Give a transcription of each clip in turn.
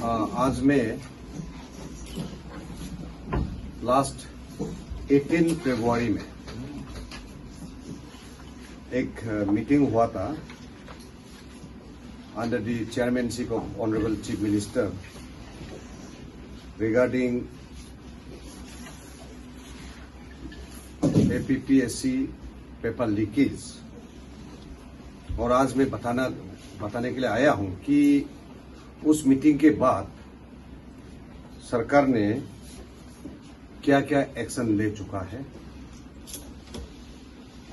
आज मैं लास्ट 18 फरवरी में एक मीटिंग हुआ था under the chairmanship of honourable chief minister regarding APPSC paper leakage. और आज मैं बताने के लिए आया हूं कि उस मीटिंग के बाद सरकार ने क्या क्या एक्शन ले चुका है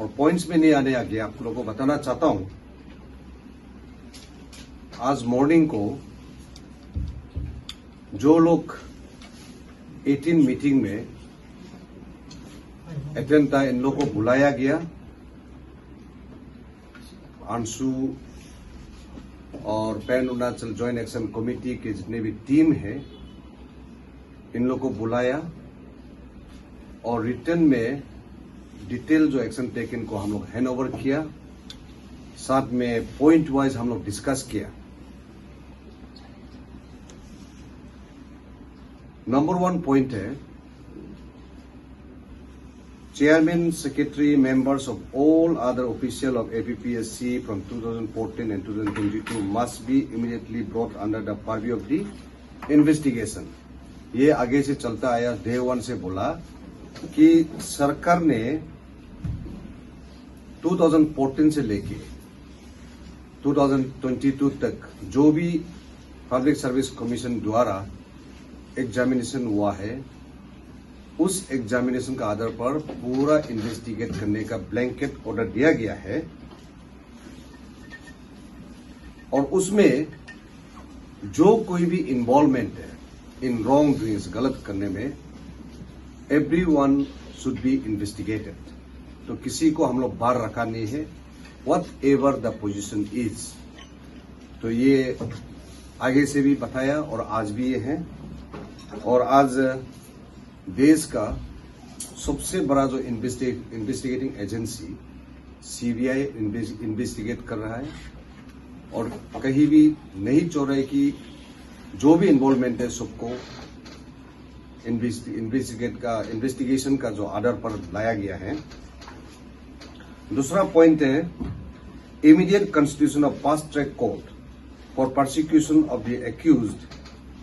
और पॉइंट्स में नहीं आने आगे आप लोगों को बताना चाहता हूं। आज मॉर्निंग को जो लोग 18 मीटिंग में अटेंड था इन लोगों को बुलाया गया। अंशु और pan Arunachal joint action committee के जितने भी टीम है इन लोगों को बुलाया और रिटर्न में डिटेल जो एक्शन टेकन को हम लोग हैंड ओवर किया। साथ में पॉइंट वाइज हम लोग डिस्कस किया। नंबर 1 पॉइंट है Chairman, Secretary, members of all other officials of APPSC from 2014 and 2022 must be immediately brought under the purview of the investigation। ये आगे से चलता आया डे 1 से बोला कि सरकार ने 2014 से लेके 2022 तक जो भी पब्लिक सर्विस कमीशन द्वारा एग्जामिनेशन हुआ है उस एग्जामिनेशन का आधार पर पूरा इन्वेस्टिगेट करने का ब्लैंकेट ऑर्डर दिया गया है। और उसमें जो कोई भी इन्वॉल्वमेंट है इन रॉन्ग डूइंग्स गलत करने में एवरीवन शुड बी इन्वेस्टिगेटेड। तो किसी को हम लोग बाहर रखा नहीं है what ever the position is. तो ये आगे से भी बताया और आज भी ये है। और आज देश का सबसे बड़ा जो इन्वेस्टिगेटिंग एजेंसी CBI इन्वेस्टिगेट कर रहा है और कहीं भी नहीं चाह रहे कि जो भी इन्वॉल्वमेंट है सबको इन्वेस्टिगेशन का जो आर्डर पर लाया गया है। दूसरा पॉइंट है immediate constitution of fast track court for prosecution of the accused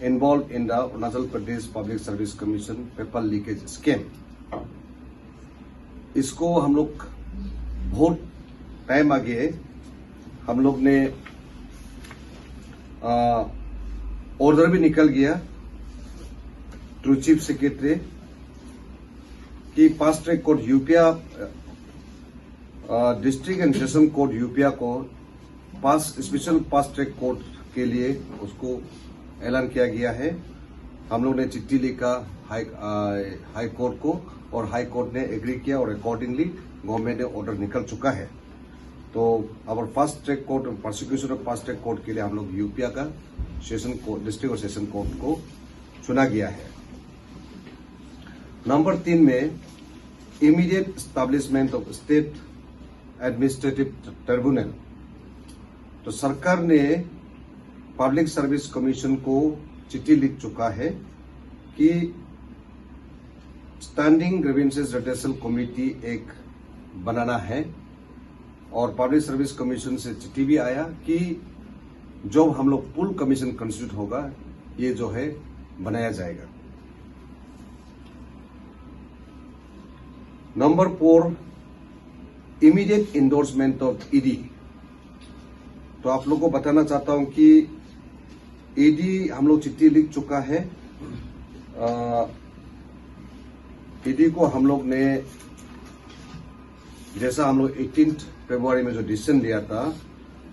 involved in the Arunachal Pradesh Public Service Commission paper leakage scam. इसको हम लोग बहुत टाइम आगे हम लोग ने ऑर्डर भी निकल गया थ्रू चीफ सेक्रेटरी कि फास्ट ट्रैक कोर्ट यूपिया डिस्ट्रिक्ट एंड सेशन कोर्ट यूपिया को स्पेशल फास्ट ट्रैक कोर्ट के लिए उसको ऐलान किया गया है। हम लोग ने चिट्ठी लिखा हाई कोर्ट को और हाई कोर्ट ने एग्री किया और अकॉर्डिंगली गवर्नमेंट ने ऑर्डर निकल चुका है। तो अब fast track court prosecution of fast track court के लिए हम लोग यूपिया का सेशन कोर्ट डिस्ट्रिक्ट और सेशन कोर्ट को चुना गया है। नंबर 3 में immediate establishment of state administrative tribunal. तो सरकार ने पब्लिक सर्विस कमीशन को चिट्ठी लिख चुका है कि स्टैंडिंग ग्रीवेंसेस रिड्रेसल कमेटी एक बनाना है। और पब्लिक सर्विस कमीशन से चिट्ठी भी आया कि जब हम लोग फुल कमीशन कंस्टिट्यूट होगा ये जो है बनाया जाएगा। Number 4 immediate endorsement of ED। तो आप लोग को बताना चाहता हूं कि ED हम लोग चिट्ठी लिख चुका है। ED को हम लोग ने जैसा हम लोग 18 फरवरी में जो डिसीजन लिया था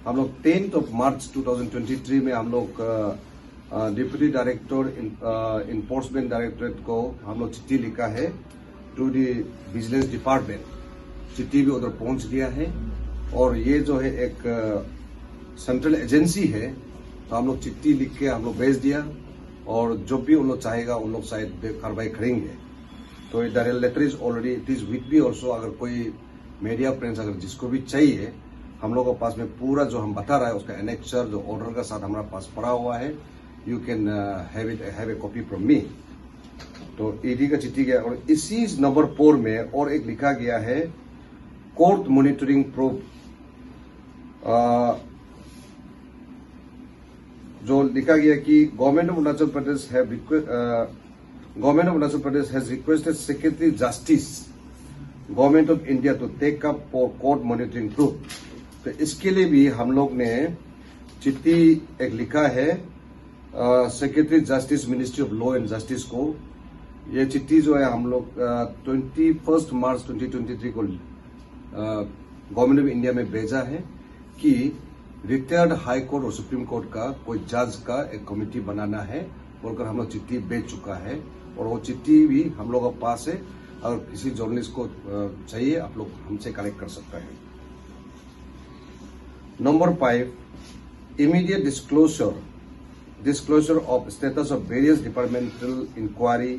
हम लोग 10 मार्च 2023 में हम लोग डिप्टी डायरेक्टर इन्फोर्समेंट डायरेक्टरेट को हम लोग चिट्ठी लिखा है टू दी विजिलेंस डिपार्टमेंट। चिट्ठी भी उधर पहुंच गया है और ये जो है एक सेंट्रल एजेंसी है तो हम लोग चिट्ठी लिख के हम लोग भेज दिया और जब भी उन लोग चाहेगा उन लोग शायद कार्रवाई करेंगे। तो the letter is already it is with me also. अगर कोई मीडिया फ्रेंड्स अगर जिसको भी चाहिए हम लोगों के पास में पूरा जो हम बता रहा है उसका एनेक्चर जो ऑर्डर का साथ हमारे पास पड़ा हुआ है। you can have a copy from me. तो ईडी का चिट्ठी गया और इसी नंबर 4 में और एक लिखा गया है कोर्ट मॉनिटरिंग प्रोब, जो लिखा गया कि government of Arunachal Pradesh has requested secretary justice government of India to take up for court monitoring proof. तो इसके लिए भी हम लोग ने चिट्ठी एक लिखा है secretary justice ministry of law and justice को। ये चिट्ठी जो है हम लोग 21 मार्च 2023 को गवर्नमेंट ऑफ इंडिया में भेजा है कि रिटायर्ड हाई कोर्ट और सुप्रीम कोर्ट का कोई जज का एक कमेटी बनाना है बोलकर हम लोग चिट्ठी भेज चुका है। और वो चिट्ठी भी हम लोगों के पास है, अगर किसी जर्नलिस्ट को चाहिए आप लोग हमसे कलेक्ट कर सकते हैं। Number 5, immediate disclosure of status of various departmental inquiry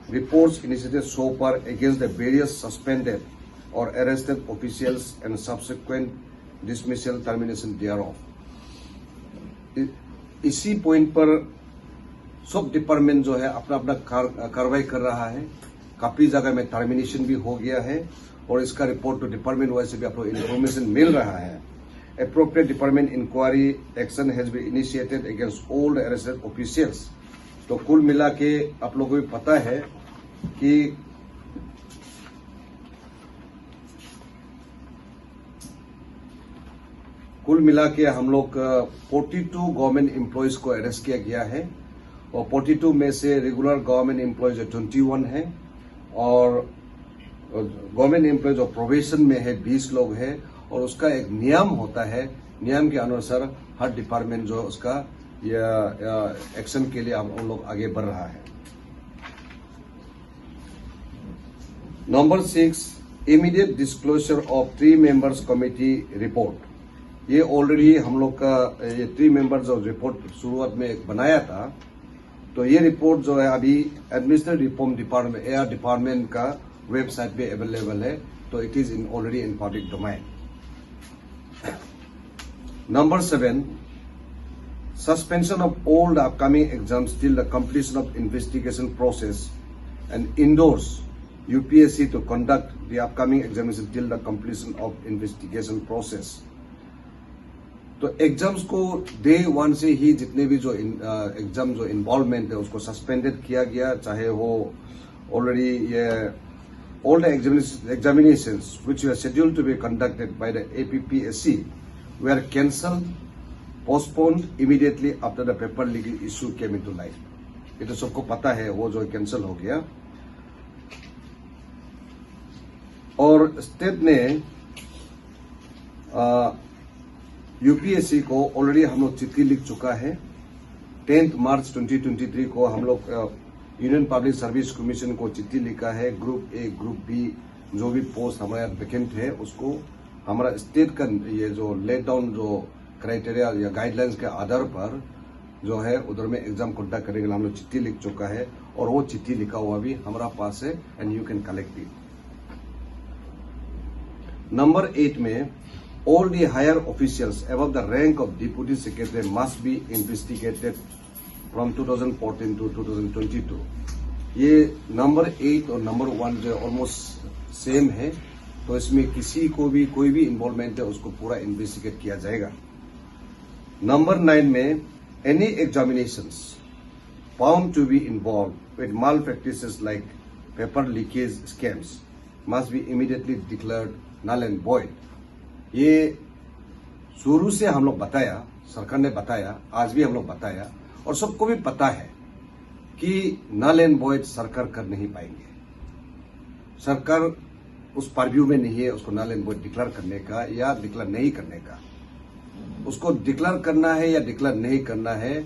reports initiated so far against the various suspended or arrested officials and subsequent dismissal termination thereof। इसी पॉइंट पर सब डिपार्टमेंट जो है अपना अपना कार्रवाई कर रहा है। काफी जगह में टर्मिनेशन भी हो गया है और इसका रिपोर्ट तो डिपार्टमेंट वाइज से भी आपको इन्फॉर्मेशन मिल रहा है। Appropriate department inquiry action has been initiated against all the arrested officials। तो कुल मिला के आप लोगों को भी पता है कि कुल मिला के हम लोग 42 गवर्नमेंट एम्प्लॉयज को अरेस्ट किया गया है और 42 में से रेगुलर गवर्नमेंट एम्प्लॉयज 21 है और गवर्नमेंट एम्प्लॉयज और प्रोबेशन में है 20 लोग हैं। और उसका एक नियम होता है, नियम के अनुसार हर डिपार्टमेंट जो उसका एक्शन के लिए हम लोग आगे बढ़ रहा है। Number 6, immediate disclosure of 3 members committee report. ये ऑलरेडी हम लोग का ये 3 मेंबर्स जो रिपोर्ट शुरुआत में बनाया था, तो ये रिपोर्ट जो है अभी administrative reform department AR department का वेबसाइट पे अवेलेबल है। तो it is already in public domain. Number 7, suspension of all the upcoming exams till the completion of investigation process and endorse UPSC to conduct the upcoming examination till the completion of investigation process। तो exams को day 1 से ही जितने भी जो exam जो involvement है उसको suspended किया गया, चाहे वो ऑलरेडी ये all the examinations which were scheduled to be conducted by the APPSC were cancelled, postponed immediately after the paper legal issue came into light। ये तो सबको पता है, वो जो कैंसिल हो गया। और स्टेट ने यूपीएससी को ऑलरेडी हम लोग चिट्ठी लिख चुका है। 10 मार्च 2023 को हम लोग यूनियन पब्लिक सर्विस कमीशन को चिट्ठी लिखा है। ग्रुप ए ग्रुप बी जो भी पोस्ट हमारे यहाँ वैकेंट है उसको हमारा स्टेट का ये जो लेट डाउन जो क्राइटेरिया या गाइडलाइंस के आधार पर जो है उधर में एग्जाम कंडक्ट करने के लिए हम लोग चिट्ठी लिख चुका है और वो चिट्ठी लिखा हुआ भी हमारा पास है and you can collect it. Number 8 में all the higher officials above the rank of deputy secretary must be investigated from 2014 to 2022। ये नंबर 8 और नंबर 1 जो ऑलमोस्ट सेम है, तो इसमें किसी को भी कोई भी इन्वॉल्वमेंट है उसको पूरा इन्वेस्टिगेट किया जाएगा। नंबर 9 में any examinations found to be involve with malpractices like paper leakage scams must be immediately declared null and void. ये शुरू से हम लोग बताया, सरकार ने बताया, आज भी हम लोग बताया और सबको भी पता है कि नल एंड वॉइड सरकार कर नहीं पाएंगे। सरकार उस परव्यू में नहीं है उसको नल एंड वॉइड डिक्लेयर करने का या डिक्लेयर नहीं करने का। उसको डिक्लेयर करना है या डिक्लेयर नहीं करना है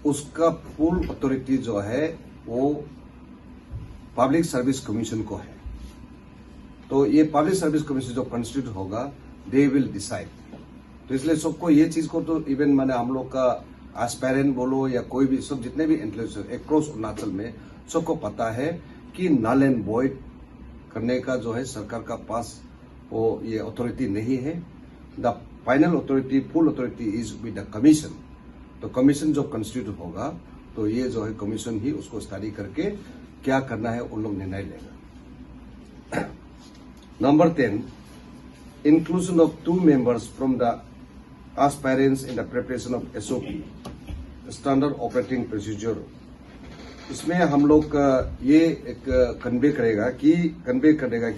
उसका फुल अथॉरिटी जो है वो पब्लिक सर्विस कमीशन को है। तो ये पब्लिक सर्विस कमीशन जो कॉन्स्टिट्यूट होगा दे विल डिसाइड। तो इसलिए सबको ये चीज को तो इवन मैंने हम लोग का एस्पायरेंट बोलो या कोई भी सब जितने भी इंटेलेक्चुअल अक्रॉस अरुणाचल में सबको पता है कि नल एंड वॉइड करने का जो है सरकार का पास वो ये अथॉरिटी नहीं है। The final authority full authority is with the commission. तो कमीशन जो कंस्टिट्यूट होगा तो ये जो है कमीशन ही उसको स्टडी करके क्या करना है उन लोग निर्णय लेगा। Number 10, inclusion of 2 members from the aspirants in the preparation of SOP, Standard Operating Procedure। इसमें हम लोग ये एक कन्वे करेगा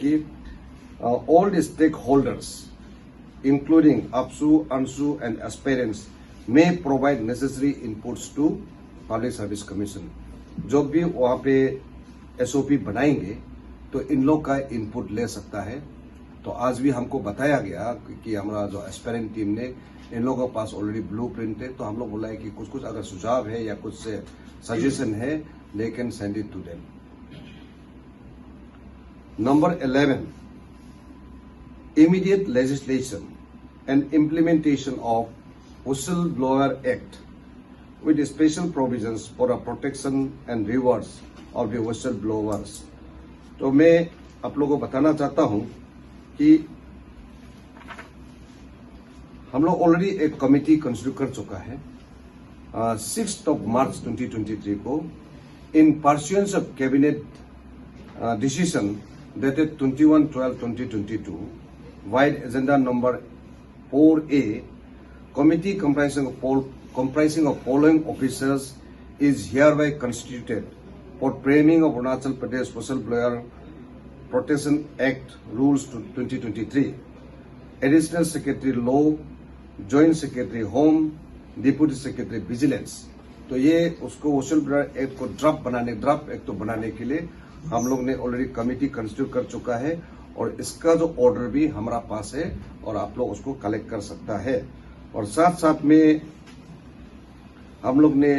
कि all the stakeholders including APSU, ANSU and aspirants may provide necessary inputs to Public Service Commission। जो भी वहाँ पे SOP बनाएंगे तो इन लोग का इनपुट ले सकता है। तो आज भी हमको बताया गया कि हमारा जो एस्पायरेंट टीम ने इन लोगों के पास ऑलरेडी ब्लूप्रिंट है, तो हम लोग बोला है कि कुछ अगर सुझाव है या कुछ सजेशन है they can send it to them. Number 11, immediate legislation and implementation of whistle blower act with special provisions for the protection and rewards of the whistle blowers. तो मैं आप लोगों को बताना चाहता हूं कि हम लोग ऑलरेडी एक कमिटी कंस्टिट्यूट कर चुका है 6 मार्च 2023 को in pursuance of cabinet decision dated 21/12/2022 vide agenda number 4A। Committee comprising of following officers is hereby constituted for framing of Arunachal Pradesh Whistleblower Protection Act Rules to 2023, Additional Secretary Law, Joint Secretary Home, Deputy Secretary Vigilance। तो ये उसको whistleblower act को draft act तो बनाने के लिए हम लोग ने ऑलरेडी कमिटी कंस्टिट्यूट कर चुका है और इसका जो ऑर्डर भी हमारा पास है और आप लोग उसको कलेक्ट कर सकता है। और साथ साथ में हम लोग ने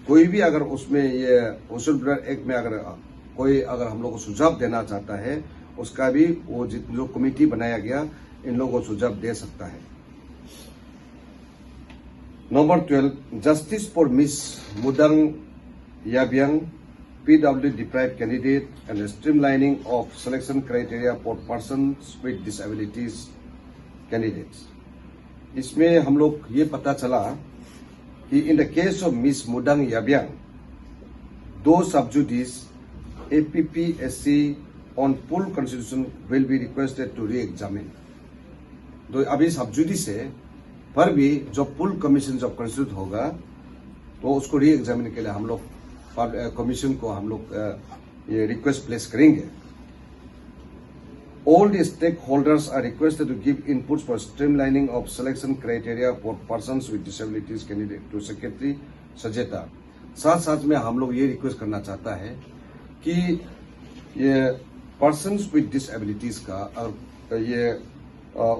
कोई भी अगर उसमें ये व्हिसलब्लोअर एक्ट में अगर हम लोग को सुझाव देना चाहता है उसका भी वो जो कमेटी बनाया गया इन लोगों को सुझाव दे सकता है। Number 12, justice for Miss Mudang Yabiyang PW deprived candidate and streamlining of selection criteria for persons with disabilities candidates। इसमें हम लोग ये पता चला कि in the case of Miss Mudang Yabiyang 2 subjudice APPSC on full constitution will be requested to re-examine। तो अभी sub judice है पर भी जो फुल कमीशन जब कंस्टिट्यूट होगा तो उसको री एग्जामिन के लिए हम लोग कमीशन को हम लोग ये रिक्वेस्ट प्लेस करेंगे। All the stakeholders are requested to give inputs for streamlining of selection criteria for persons with disabilities candidate to Secretary सजेता। साथ साथ में हम लोग ये रिक्वेस्ट करना चाहता है कि ये पर्सन्स विद डिसेबिलिटीज का ये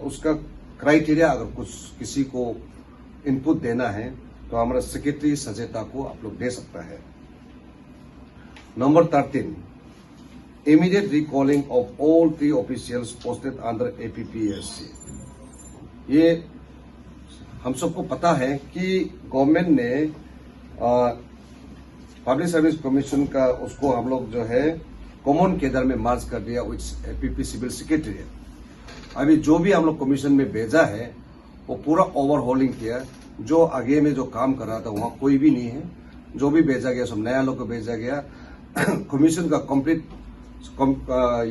उसका क्राइटेरिया अगर कुछ किसी को इनपुट देना है तो हमारा सेक्रेटरी सजेता को आप लोग दे सकता है। Number 13, immediate recalling of all 3 officials posted under APPSC। ये हम सबको पता है कि गवर्नमेंट ने पब्लिक सर्विस कमीशन का उसको हम लोग जो है कॉमन केडर में मार्च कर दिया विथ एपीपी सिविल सेक्रेटरी। अभी जो भी हम लोग कमीशन में भेजा है वो पूरा ओवरहोलिंग किया। जो आगे में जो काम कर रहा था वहां कोई भी नहीं है, जो भी भेजा गया सब नया लोग को भेजा गया। कमीशन का कंप्लीट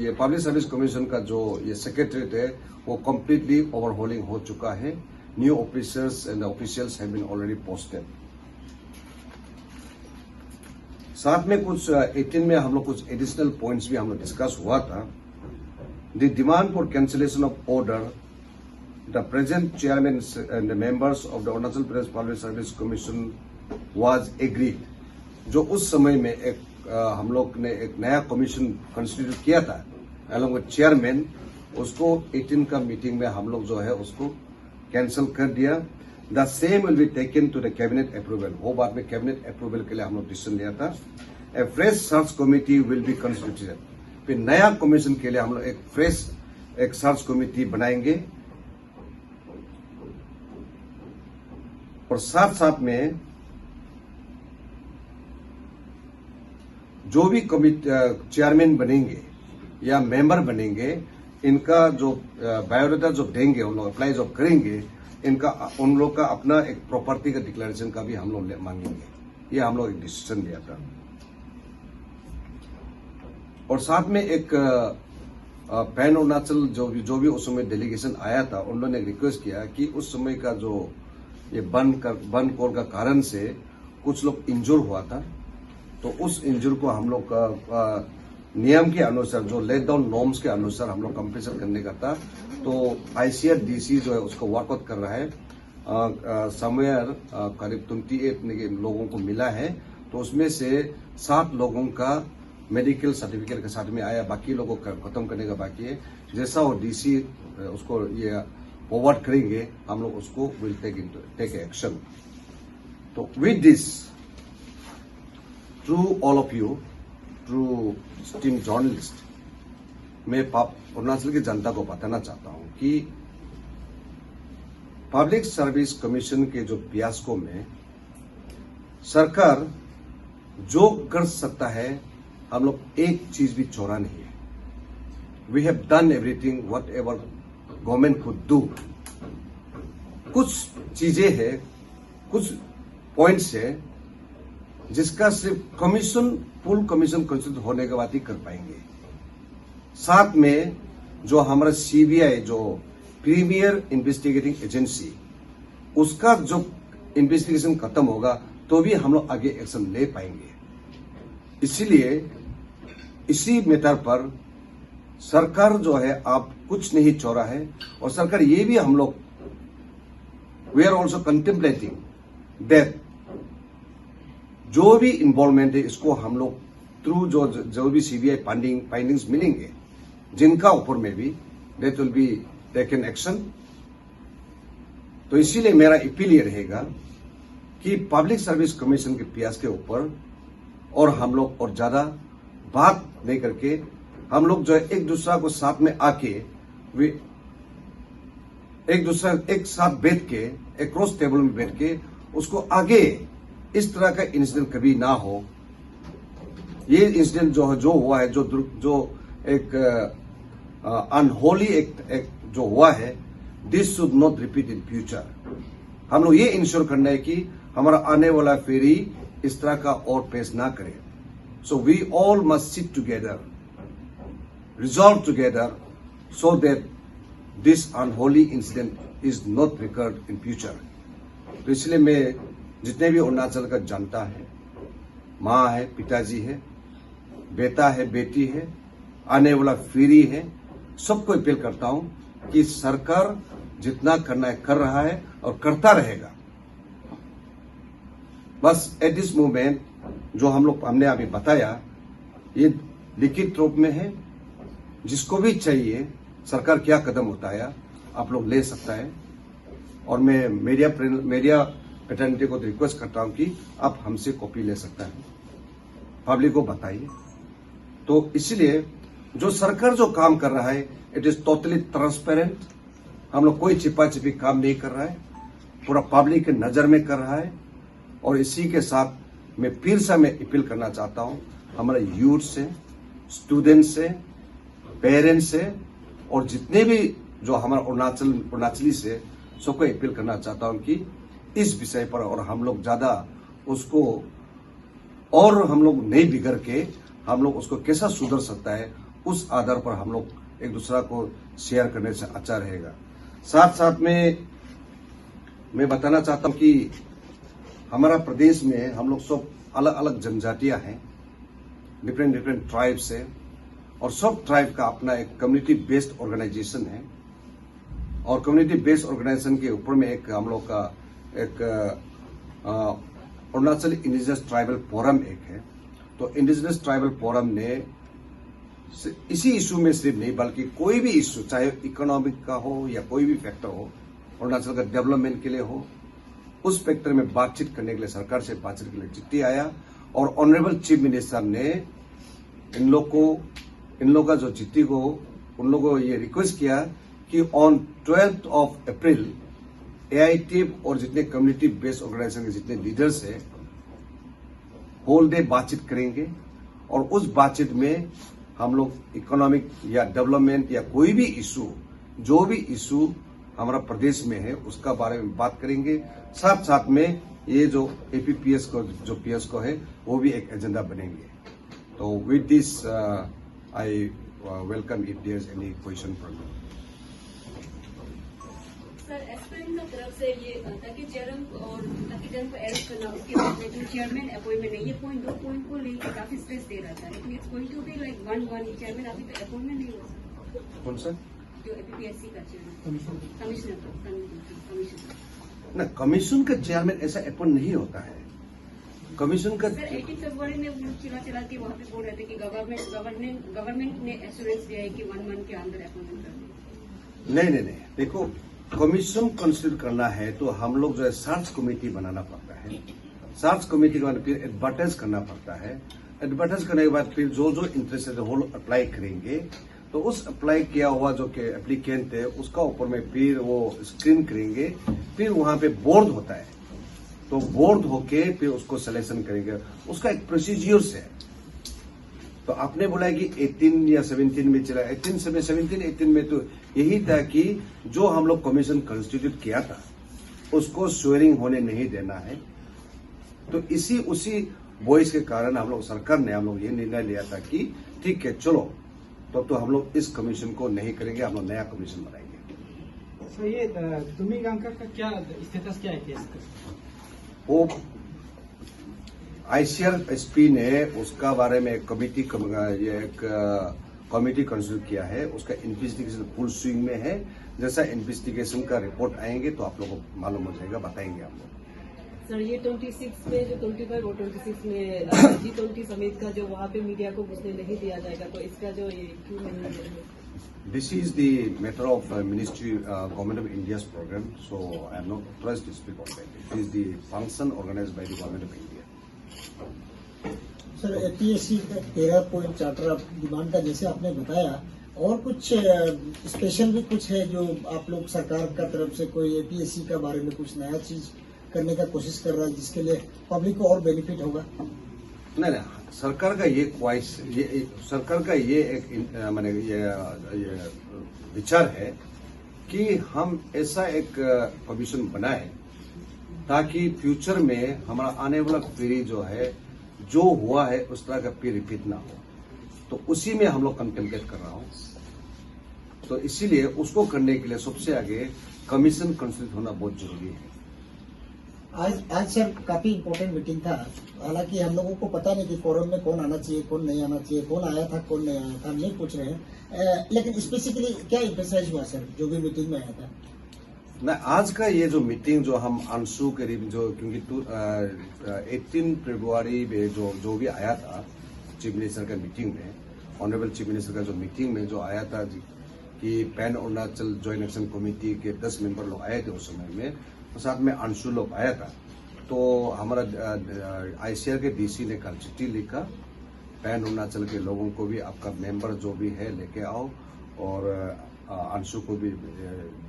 ये पब्लिक सर्विस कमीशन का जो ये सेक्रेटरीट है वो कंप्लीटली ओवरहोलिंग हो चुका है। New officers and officials have been already posted. साथ में कुछ 18 में हम लोग कुछ एडिशनल पॉइंट्स भी हम लोग डिस्कस हुआ था। The demand for cancellation of order the present chairman and the members of the Arunachal Pradesh public service commission was agreed. जो उस समय में एक हम लोग ने एक नया कमीशन कंस्टिट्यूट किया था अलॉन्ग विद चेयरमैन, उसको 18 का मीटिंग में हम लोग जो है उसको कैंसिल कर दिया। The same will be taken to the cabinet approval. वो बाद में कैबिनेट अप्रूवल के लिए हम लोग डिसीजन लिया था। A fresh search committee will be constituted. फिर नया कमीशन के लिए हम लोग एक सर्च कमिटी बनाएंगे और साथ साथ में जो भी चेयरमैन बनेंगे या मेंबर बनेंगे इनका जो बायोडाटा जो देंगे उन लोग अप्लाई जो करेंगे इनका उन लोग का अपना एक प्रॉपर्टी का डिक्लेरेशन का भी हम लोग मांगेंगे। ये हम लोग एक डिसीजन लिया था। और साथ में एक पैन अरुणाचल जो भी उस समय डेलीगेशन आया था, उन लोगों ने रिक्वेस्ट किया कि उस समय का जो ये बन कोर का कारण से कुछ लोग इंजर हुआ था, तो उस इंजर को हम लोग का नियम के अनुसार, जो लेट डाउन नॉर्म्स के अनुसार हम लोग कंपेंसेट करने का था। तो ICR DC जो है उसको वर्कआउट कर रहा है। समवेयर करीब 28 लोगों को मिला है, तो उसमें से 7 लोगों का मेडिकल सर्टिफिकेट के साथ में आया, बाकी लोगों को खत्म करने का बाकी है। जैसा वो DC उसको ये फॉरवर्ड करेंगे, हम लोग उसको विल टेक एक्शन। तो with this, through all of you, through steam journalist, मैं अरुणाचल की जनता को बताना चाहता हूं कि पब्लिक सर्विस कमीशन के जो फियास्को में सरकार जो कर सकता है, हम लोग एक चीज भी छोड़ा नहीं है। We have done everything whatever government could do. कुछ चीजें हैं, कुछ पॉइंट्स है जिसका सिर्फ फुल कमीशन कंस्टिट्यूट होने के बाद ही कर पाएंगे। साथ में जो हमारा CBI जो प्रीमियर इन्वेस्टिगेटिंग एजेंसी, उसका जो इन्वेस्टिगेशन खत्म होगा तो भी हम लोग आगे एक्शन ले पाएंगे। इसीलिए इसी मैटर पर सरकार जो है आप कुछ नहीं छोड़ा है। और सरकार ये भी हम लोग we are also contemplating that जो भी इन्वॉल्वमेंट है इसको हम लोग थ्रू जो भी CBI फाइंडिंग्स मिलेंगे, जिनका ऊपर में भी that will be taken action. तो इसीलिए मेरा अपील ये रहेगा कि पब्लिक सर्विस कमीशन के पियास के ऊपर और हम लोग और ज्यादा बात नहीं करके, हम लोग जो है एक दूसरा को साथ में आके एक साथ बैठ के, एक क्रॉस टेबल में बैठ के उसको आगे इस तरह का इंसिडेंट कभी ना हो। ये इंसिडेंट जो हुआ है, जो एक अनहोली एक जो हुआ है, this should not repeat in future. हम लोग ये इंश्योर करना है कि हमारा आने वाला पीढ़ी इस तरह का और पेश ना करे। So we all must sit together, resolve together, so that this unholy incident is not recurred in future. तो इसलिए मैं जितने भी अरुणाचल का जनता है, माँ है, पिताजी है, बेटा है, बेटी है, आने वाला पीढ़ी है, सबको अपील करता हूं कि सरकार जितना करना है कर रहा है और करता रहेगा। बस एट दिस मोमेंट जो हमने अभी बताया, ये लिखित रूप में है। जिसको भी चाहिए सरकार क्या कदम उठाया आप लोग ले सकता है। और मैं मीडिया पेटर्निटी को रिक्वेस्ट करता हूं कि आप हमसे कॉपी ले सकता है, पब्लिक को बताइए। तो इसलिए जो सरकार जो काम कर रहा है, इट इज टोटली ट्रांसपेरेंट। हम लोग कोई छिपा छिपी काम नहीं कर रहा है, पूरा पब्लिक के नजर में कर रहा है। और इसी के साथ मैं फिर से अपील करना चाहता हूं हमारे यूथ से, स्टूडेंट से, पेरेंट्स से, और जितने भी जो हमारा अरुणाचली से, सबको अपील करना चाहता हूं कि इस विषय पर और हम लोग ज्यादा उसको और हम लोग नहीं बिगड़ के हम लोग उसको कैसा सुधर सकता है, उस आधार पर हम लोग एक दूसरा को शेयर करने से अच्छा रहेगा। साथ साथ में मैं बताना चाहता हूं कि हमारा प्रदेश में हम लोग सब अलग अलग जनजातियां हैं, डिफरेंट ट्राइब्स है, और सब ट्राइब का अपना एक कम्युनिटी बेस्ड ऑर्गेनाइजेशन है। और कम्युनिटी बेस्ड ऑर्गेनाइजेशन के ऊपर में एक हम लोग का एक अरुणाचल इंडिजिनस ट्राइबल फोरम एक है। तो इंडिजिनस ट्राइबल फोरम ने इसी इशू में सिर्फ नहीं बल्कि कोई भी इशू, चाहे इकोनॉमिक का हो या कोई भी फैक्टर हो, अरुणाचल का डेवलपमेंट के लिए हो, उस फैक्टर में बातचीत करने के लिए सरकार से बातचीत के लिए चिट्ठी आया। और ऑनरेबल चीफ मिनिस्टर ने इन लोग का जो चिट्ठी को उन लोगों को ये रिक्वेस्ट किया कि ऑन 12 अप्रैल AITF और जितने कम्युनिटी बेस्ड ऑर्गेनाइजेशन के जितने लीडर्स है होल डे बातचीत करेंगे। और उस बातचीत में हम लोग इकोनॉमिक या डेवलपमेंट या कोई भी इशू, जो भी इशू हमारा प्रदेश में है उसका बारे में बात करेंगे। साथ साथ में ये जो एपीपीएस को जो पीएस को है वो भी एक एजेंडा बनेंगे। तो with this I welcome if there is any question from you. Sir, aspirant की तरफ से ये ताकि चेयरमैन को अरेस्ट करना, उसके बाद जो चेयरमैन अपॉइंटमेंट है, ये पॉइंट 2 पॉइंट को लेकर काफी स्ट्रेस दे रहा था, लेकिन it's going to be like 1-1 chairman अभी तो अपॉइंटमेंट नहीं हुआ। कौन सा? जो एपीपीएससी का चेयरमैन कमिश्नर ना, कमीशन का चेयरमैन ऐसा अपॉइंट नहीं होता है। कमीशन का सर 18 फरवरी में वो चला के वहाँ पे बोल रहे थे कि गवर्नमेंट ने एश्योरेंस दिया है कि 1 मंथ के अंदर अपॉइंटमेंट कर देंगे। नहीं, देखो कमीशन कंसिडर करना है तो हम लोग जो है सर्च कमेटी बनाना पड़ता है। सर्च कमेटी के बाद फिर एडवर्टाइज करना पड़ता है। एडवर्टाइज करने के बाद फिर जो इंटरेस्टेड है वो लोग अप्लाई करेंगे। तो उस अप्लाई किया हुआ जो कि एप्लीकेंट है उसका ऊपर में फिर वो स्क्रीन करेंगे। फिर वहां पे बोर्ड होता है, तो बोर्ड होके फिर उसको सिलेक्शन करेंगे। उसका एक प्रोसीजियर्स है। तो आपने बोला कि 18 या 17 में चला, 18 में तो यही था कि जो हम लोग कमीशन कॉन्स्टिट्यूट किया था उसको स्वेरिंग होने नहीं देना है। तो उसी वॉइस के कारण हम लोग सरकार ने हम लोग ये निर्णय लिया था कि ठीक है चलो तो हम लोग इस कमीशन को नहीं करेंगे, हम लोग नया कमीशन बनाएंगे। सर, ये तुम्ही गांवकर का क्या स्टेटस क्या है केस का? वो आईसीआरएसपी ने उसका बारे में एक कमेटी कंस्टिट्यूट किया है। उसका इन्वेस्टिगेशन फुल स्विंग में है। जैसा इन्वेस्टिगेशन का रिपोर्ट आएंगे तो आप लोगों को मालूम हो जाएगा, बताएंगे हम लोग। सर, ये 26 में जो 25 और 26 में G20 समेत का जो वहाँ पे मीडिया को घुसने नहीं दिया जाएगा, तो इसका जो ये क्यों नहीं है? This is the matter of Ministry Government of India's program, so I am not authorized to speak on that. It is the function organized by the Government of India. Sir, APSC का 13 point charter demand का जैसे आपने बताया, और कुछ special भी कुछ है जो आप लोग सरकार का तरफ से कोई एपीएससी का बारे में कुछ नया चीज करने का कोशिश कर रहा है जिसके लिए पब्लिक को और बेनिफिट होगा? नहीं, सरकार का ये ख्वाहिश, सरकार का ये एक माने ये विचार है कि हम ऐसा एक कमीशन बनाए ताकि फ्यूचर में हमारा आने वाला पीढ़ी जो है जो हुआ है उस तरह का फिर रिपीट ना हो। तो उसी में हम लोग कंटेम्पलेट कर रहा हूं। तो इसीलिए उसको करने के लिए सबसे आगे कमीशन कंस्टिट्यूट होना बहुत जरूरी है। आज सर काफी इम्पोर्टेंट मीटिंग था। हालांकि हम लोगों को पता नहीं कि फोरम में कौन आना चाहिए, कौन नहीं आना चाहिए, कौन आया था, कौन नहीं आया था, हम नहीं पूछ रहे हैं। लेकिन स्पेसिफिकली क्या इम्फेसाइज हुआ सर जो भी मीटिंग में आया था? ना, आज का ये जो मीटिंग जो हम अंशु करीब जो क्योंकि 18 फरवरी में जो भी आया था चीफ मिनिस्टर का मीटिंग में, ऑनरेबल चीफ मिनिस्टर का जो मीटिंग में जो आया था कि pan Arunachal joint action committee के 10 मेंबर लोग आए थे उस समय में, तो साथ में अंशु लोग आया था। तो हमारा आईसीआर के डीसी ने कल चिट्ठी लिखा पैन अरुणाचल के लोगों को भी आपका मेंबर जो भी है लेके आओ, और अंशु को भी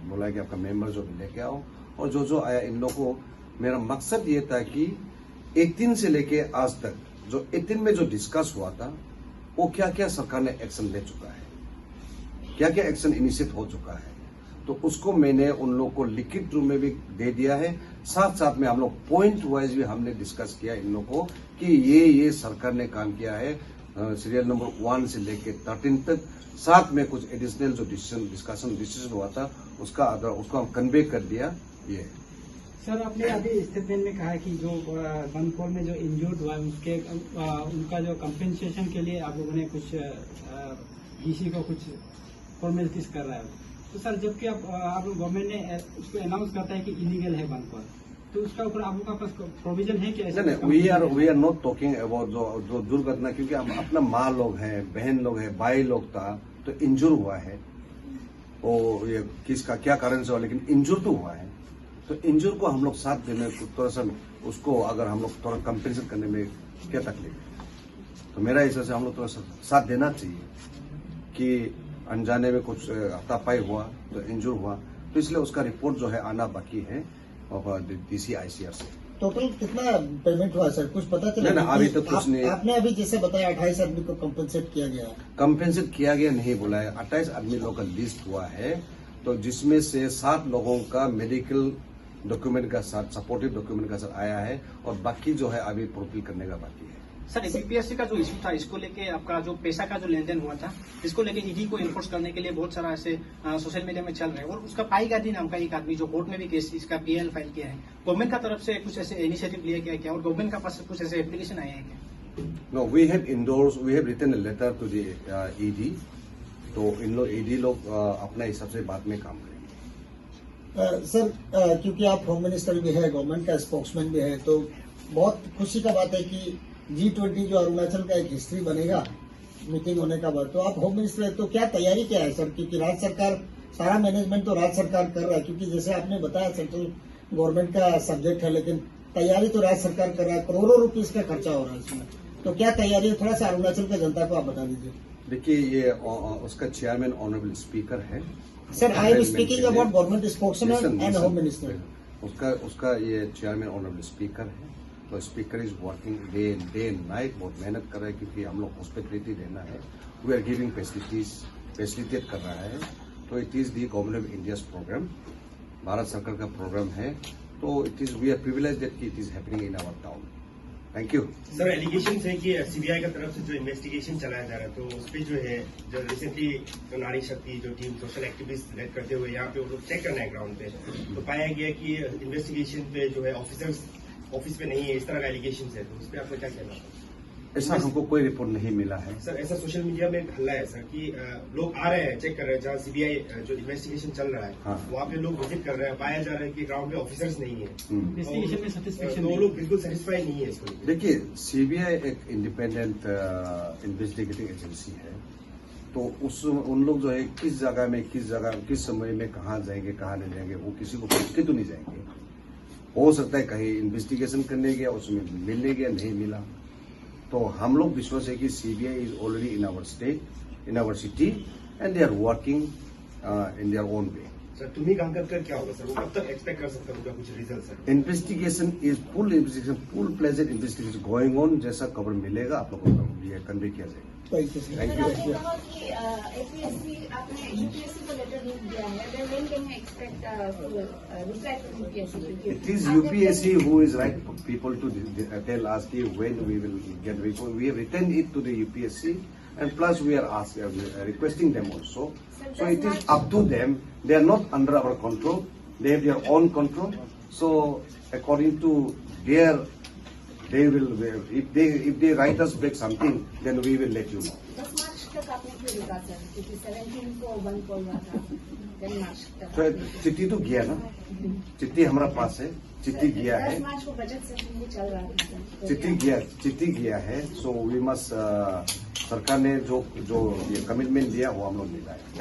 बोला कि आपका मेंबर जो भी लेके आओ। और जो आया इन लोगों को, मेरा मकसद ये था कि 18 से लेके आज तक जो 18 में जो डिस्कस हुआ था वो क्या क्या सरकार ने एक्शन ले चुका है, क्या क्या एक्शन इनिशिएट हो चुका है, तो उसको मैंने उन लोगों को लिखित रूप में भी दे दिया है। साथ साथ में हम लोग पॉइंट वाइज भी हमने डिस्कस किया इन लोगों को कि ये सरकार ने काम किया है सीरियल नंबर 1 से लेके 13 तक। साथ में कुछ एडिशनल जो डिस्कशन हुआ था उसको हम कन्वे कर दिया। ये सर, आपने अभी स्टेटमेंट में कहा है कि जो बनकोल में जो इंजर्ड हुआ है उनका जो कंपेंसेशन के लिए आप लोगों ने कुछ डीसी को कुछ फॉर्मेलिटीज कर रहा है। तो सर, जबकि आप लोग गवर्नमेंट ने उसको अनाउंस करता है कि इलीगल है बनकोल, तो उसका ऊपर आप लोग का पास प्रोविजन है क्या? नहीं, we are not talking about जो दुर्घटना, क्योंकि हम अपना माँ लोग हैं, बहन लोग हैं, भाई लोग था तो इंजर हुआ है। और ये किसका क्या कारण से हुआ, लेकिन इंजर तो हुआ है। तो इंजर को हम लोग साथ देने थोड़ा सा उसको अगर हम लोग थोड़ा कंपेंसेट करने में क्या तकलीफ है, तो मेरा हिसाब से हम लोग थोड़ा सा साथ देना चाहिए कि अनजाने में कुछ हाथापाई हुआ तो इंजर हुआ, तो इसलिए उसका रिपोर्ट जो है आना बाकी है डीसी आईसीआर से। टोटल कितना पेमेंट हुआ सर, कुछ पता चला? नहीं, अभी तो कुछ नहीं। आपने अभी जैसे बताया 28 आदमी को कंपनसेट किया गया। कंपेंसेट किया गया नहीं बोला है, 28 आदमी लोग का लिस्ट हुआ है। तो जिसमें से 7 लोगों का मेडिकल डॉक्यूमेंट का साथ, सपोर्टिव डॉक्यूमेंट का साथ आया है और बाकी जो है अभी प्रोफिल करने का बाकी है। सर, बीपीएससी का जो इशू था, इसको लेके आपका जो पैसा का जो लेन देन हुआ था, इसको लेके ईडी को इन्फोर्स करने के लिए बहुत सारा ऐसे सोशल मीडिया में चल रहे हैं और उसका पाई गांधी नाम का एक आदमी जो कोर्ट में भी केस इसका पीएल फाइल किया है, गवर्नमेंट का तरफ से कुछ ऐसे इनिशिएटिव लिया गया क्या और गवर्नमेंट का पास कुछ ऐसे एप्लीकेशन आए हैं क्या? No, we have written a letter to the ED, तो इन लोग ED लोग अपना हिसाब से बाद में काम करेंगे। सर, क्योंकि आप होम मिनिस्टर भी है, गवर्नमेंट का स्पोक्समैन भी है, तो बहुत खुशी का बात है कि G20 जो अरुणाचल का एक हिस्ट्री बनेगा मीटिंग होने का बाद, तो आप होम मिनिस्टर है, तो क्या तैयारी क्या है सर? क्योंकि राज्य सरकार, सारा मैनेजमेंट तो राज्य सरकार कर रहा है, क्योंकि जैसे आपने बताया सेंट्रल गवर्नमेंट का सब्जेक्ट है, लेकिन तैयारी तो राज्य सरकार कर रहा है, करोड़ों रुपीस का खर्चा हो रहा है इसमें, तो क्या तैयारी है? थोड़ा सा अरुणाचल की जनता को आप बता दीजिए। देखिए, ये उसका चेयरमैन ऑनरेबल स्पीकर है sir, I am speaking about government spokesman and home minister. उसका ये चेयरमैन ऑनरेबल स्पीकर है, तो speaker is working day and night, बहुत मेहनत कर रहे हैं क्योंकि हम लोग हॉस्पिटलिटी देना है, वी आर गिविंग फैसिलिटेट कर रहा है, तो it is the government of India programme, Bharat सरकार का प्रोग्राम है, तो it is we are privilege that it is happening in our town. Thank you sir. Allegation है कि सीबीआई का तरफ से जो इन्वेस्टिगेशन चलाया जा रहा है, तो उस पर जो है, जो रिसेंटली जो नारी शक्ति जो टीम सोशल एक्टिविस्ट रेड करते हुए यहाँ पे वो लोग चेक करना है ग्राउंड पे, तो पाया गया कि इन्वेस्टिगेशन पे जो है ऑफिसर्स ऑफिस पे नहीं है, इस तरह का एलिगेशन है, तो उस पर आपका क्या कहना है? ऐसा हमको कोई रिपोर्ट नहीं मिला है सर। ऐसा सोशल मीडिया में हल्ला है सर कि लोग आ रहे हैं, चेक कर रहे हैं, जहाँ सीबीआई जो इन्वेस्टिगेशन चल रहा है, हाँ। वहाँ पे लोग विजिट कर रहे हैं, पाया जा रहा है कि ग्राउंड पे ऑफिसर्स नहीं है, इन्वेस्टिगेशन में satisfaction तो वो नहीं लोग बिल्कुल सेटिस्फाई नहीं है इसको लेकर। देखिए, सीबीआई एक इंडिपेंडेंट इन्वेस्टिगेटिंग एजेंसी है, तो उन लोग जो है किस समय में कहाँ जाएंगे कहाँ नहीं जाएंगे, वो किसी को पूछ के तो नहीं जाएंगे। हो सकता है कहीं इन्वेस्टिगेशन करने गया, उसमें मिलने गया, नहीं मिला, तो हम लोग विश्वास है कि CBI is already in our state, in our city and they are working in their own way. Sir, तुम्ही काम कर क्या होगा सर? वो कब तक एक्सपेक्ट कर सकता होगा कुछ result sir? Investigation is full pleasant investigation going on, जैसा खबर मिलेगा आप लोगों को कन्वे किया जाएगा। Thank you sir. Thank you. आपने कहा कि एपीएससी आपने यूपीएससी को लेटर लिख दिया है, then when can we expect reply from UPSC? It is UPSC who is right people to tell us when we will get report. We have written it to the UPSC, and plus we are requesting them also. So it is up to them. They are not under our control. They have their own control. So according to their, they will, if they write us back something, then we will let you know. 10 मार्च तक आपने क्यों लिखा sir? क्योंकि 17 को 1 call हुआ था, 10 मार्च तक। तो चिट्ठी तो गया ना, चिट्ठी हमारा पास है, चिट्ठी गया है, 10 मार्च को बजट सेशन भी चल रहा था। चिट्ठी गया है। सो वी मस्ट, सरकार ने जो ये कमिटमेंट दिया वो हम लोग मिला है।